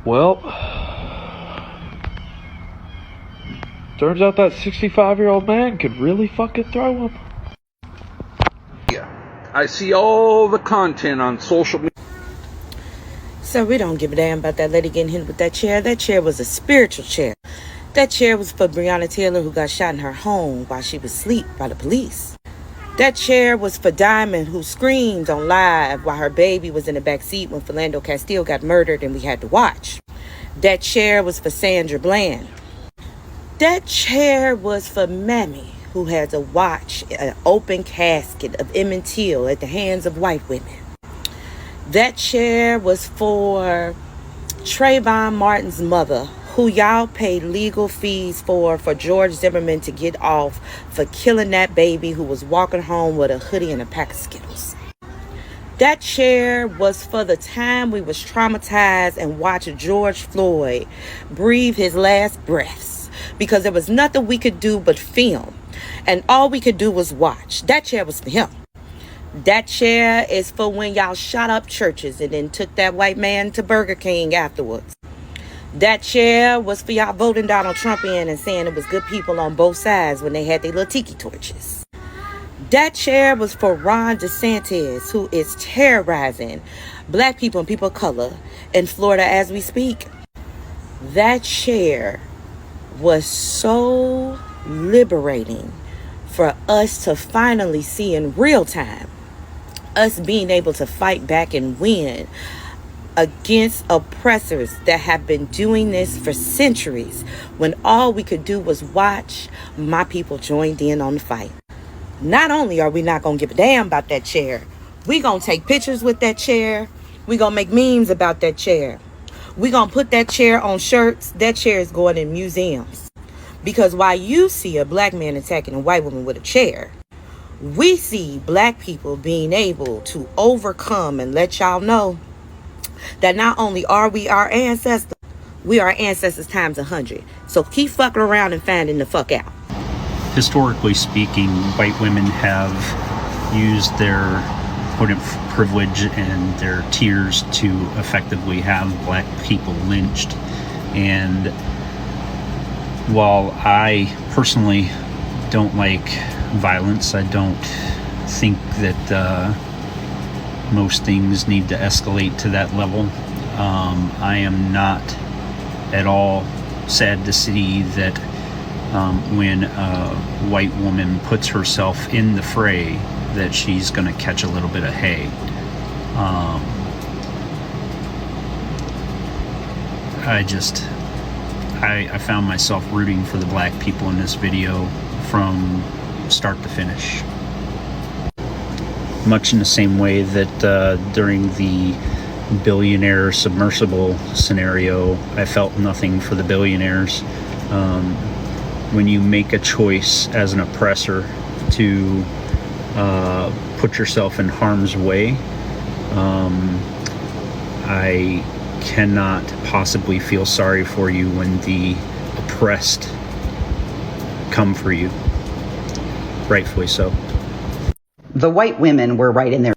Well, turns out that 65-year-old man could really fucking throw him. Yeah, I see all the content on social media. So we don't give a damn about that lady getting hit with that chair. That chair was a spiritual chair. That chair was for Breonna Taylor, who got shot in her home while she was asleep by the police. That chair was for Diamond, who screamed on live while her baby was in the back seat when Philando Castile got murdered and we had to watch. That chair was for Sandra Bland. That chair was for Mammy, who had to watch an open casket of Emmett Till at the hands of white women. That chair was for Trayvon Martin's mother, who y'all paid legal fees for George Zimmerman to get off for killing that baby who was walking home with a hoodie and a pack of Skittles. That chair was for the time we was traumatized and watched George Floyd breathe his last breaths because there was nothing we could do but film, and all we could do was watch. That chair was for him. That chair is for when y'all shot up churches and then took that white man to Burger King afterwards. That chair was for y'all voting Donald Trump in and saying it was good people on both sides when they had their little tiki torches. That chair was for Ron DeSantis, who is terrorizing black people and people of color in Florida as we speak. That chair was so liberating for us to finally see in real time, us being able to fight back and win against oppressors that have been doing this for centuries, when all we could do was watch. My people joined in on the fight. Not only are we not going to give a damn about that chair, we going to take pictures with that chair. We going to make memes about that chair. We going to put that chair on shirts. That chair is going in museums. Because while you see a black man attacking a white woman with a chair, we see black people being able to overcome and let y'all know that not only are we our ancestors, we are ancestors times 100. So keep fucking around and finding the fuck out. Historically speaking, white women have used their privilege and their tears to effectively have black people lynched. And while I personally don't like violence, I don't think that most things need to escalate to that level. I am not at all sad to see that when a white woman puts herself in the fray, that she's going to catch a little bit of hay. I found myself rooting for the black people in this video from start to finish. Much in the same way that during the billionaire submersible scenario, I felt nothing for the billionaires. When you make a choice as an oppressor to put yourself in harm's way, I cannot possibly feel sorry for you when the oppressed come for you. Rightfully so. The white women were right in there.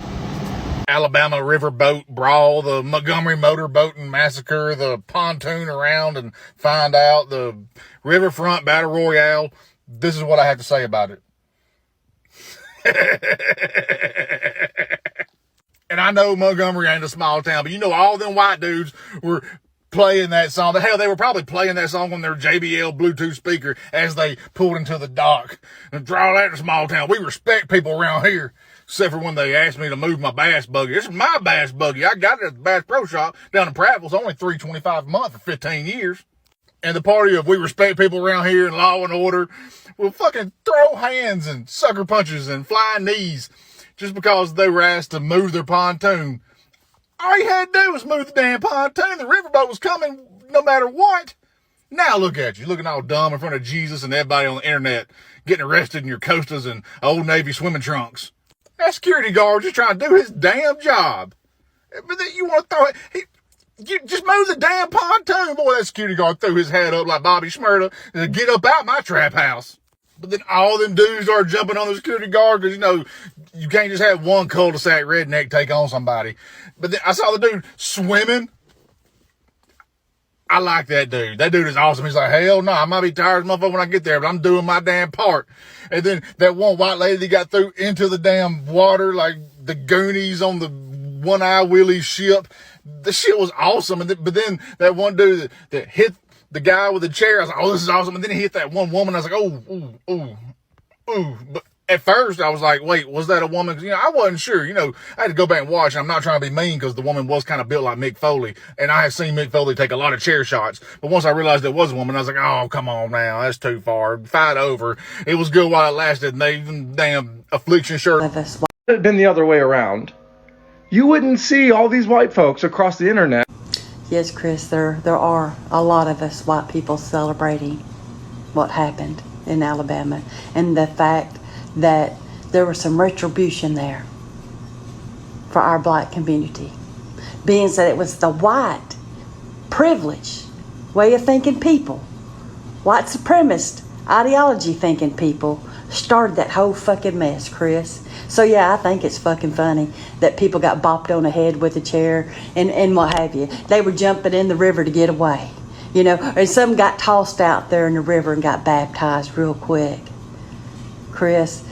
Alabama riverboat brawl, the Montgomery motorboating massacre, the pontoon around and find out, the Riverfront battle royale. This is what I have to say about it. And I know Montgomery ain't a small town, but you know all them white dudes were playing that song. Hell, they were probably playing that song on their JBL Bluetooth speaker as they pulled into the dock. And draw that to small town. We respect people around here. Except for when they asked me to move my bass buggy. This is my bass buggy. I got it at the Bass Pro Shop down in Prattville. It's only $325 a month for 15 years. And the party of we respect people around here and law and order will fucking throw hands and sucker punches and flying knees just because they were asked to move their pontoon. All you had to do was move the damn pontoon. The riverboat was coming no matter what. Now look at you, looking all dumb in front of Jesus and everybody on the internet, getting arrested in your Costas and Old Navy swimming trunks. That security guard just trying to do his damn job. But then you want to throw it. You just move the damn pontoon. Boy, that security guard threw his head up like Bobby Shmurda to get up out my trap house. But then all them dudes are jumping on the security guard because, you know, you can't just have one cul-de-sac redneck take on somebody. But then I saw the dude swimming. I like that dude. That dude is awesome. He's like, hell no, I might be tired as motherfucker when I get there, but I'm doing my damn part. And then that one white lady that got through into the damn water, like the Goonies on the One-Eye Willie ship. The shit was awesome. But then that one dude that hit the guy with the chair, I was like, oh, this is awesome. And then he hit that one woman. I was like, ooh. But at first, I was like, wait, was that a woman? Because, I wasn't sure. I had to go back and watch. I'm not trying to be mean because the woman was kind of built like Mick Foley. And I have seen Mick Foley take a lot of chair shots. But once I realized it was a woman, I was like, oh, come on now. That's too far. Fight over. It was good while it lasted. And they even damn affliction shirt. If it had been the other way around, you wouldn't see all these white folks across the internet. Yes, Chris, there are a lot of us white people celebrating what happened in Alabama and the fact that there was some retribution there for our black community. Being that it was the white privilege way of thinking people, white supremacist ideology thinking people started that whole fucking mess, Chris. So yeah, I think it's fucking funny that people got bopped on the head with a chair and what have you. They were jumping in the river to get away, and some got tossed out there in the river and got baptized real quick. Chris,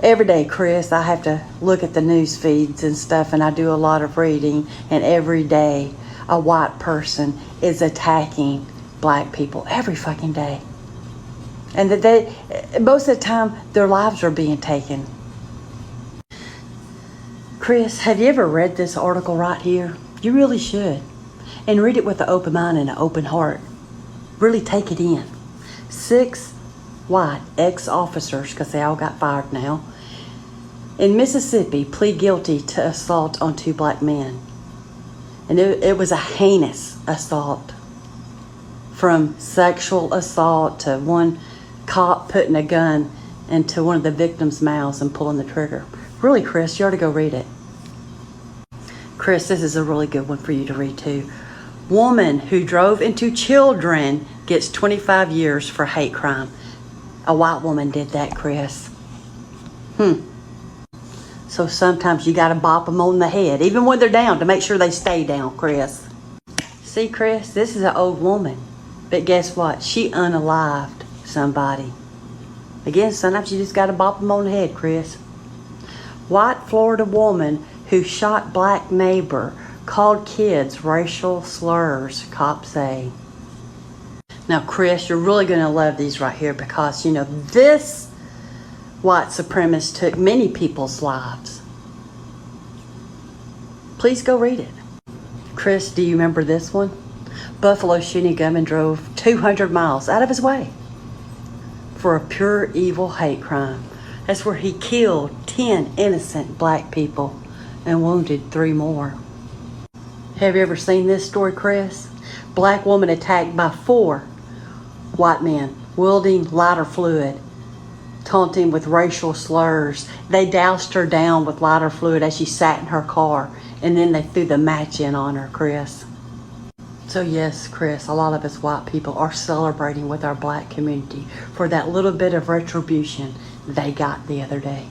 every day, Chris, I have to look at the news feeds and stuff, and I do a lot of reading, and every day a white person is attacking black people every fucking day. And that most of the time, their lives are being taken. Chris, have you ever read this article right here? You really should. And read it with an open mind and an open heart. Really take it in. 6 white ex-officers, because they all got fired now, in Mississippi plead guilty to assault on 2 black men. And it was a heinous assault. From sexual assault to one cop putting a gun into one of the victims' mouths and pulling the trigger. Really, Chris, you ought to go read it. Chris, this is a really good one for you to read too. Woman who drove into children gets 25 years for hate crime. A white woman did that, Chris. So sometimes you gotta bop them on the head, even when they're down, to make sure they stay down, Chris. See, Chris, this is an old woman. But guess what? She unalived somebody. Again, sometimes you just gotta bop them on the head, Chris. White Florida woman who shot black neighbor called kids racial slurs, cops say. Now, Chris, you're really going to love these right here because, this white supremacist took many people's lives. Please go read it. Chris, do you remember this one? Buffalo shooting gunman drove 200 miles out of his way for a pure evil hate crime. That's where he killed 10 innocent black people and wounded 3 more. Have you ever seen this story, Chris? Black woman attacked by 4 white men wielding lighter fluid, taunting with racial slurs. They doused her down with lighter fluid as she sat in her car, and then they threw the match in on her, Chris. So yes, Chris, a lot of us white people are celebrating with our black community for that little bit of retribution they got the other day.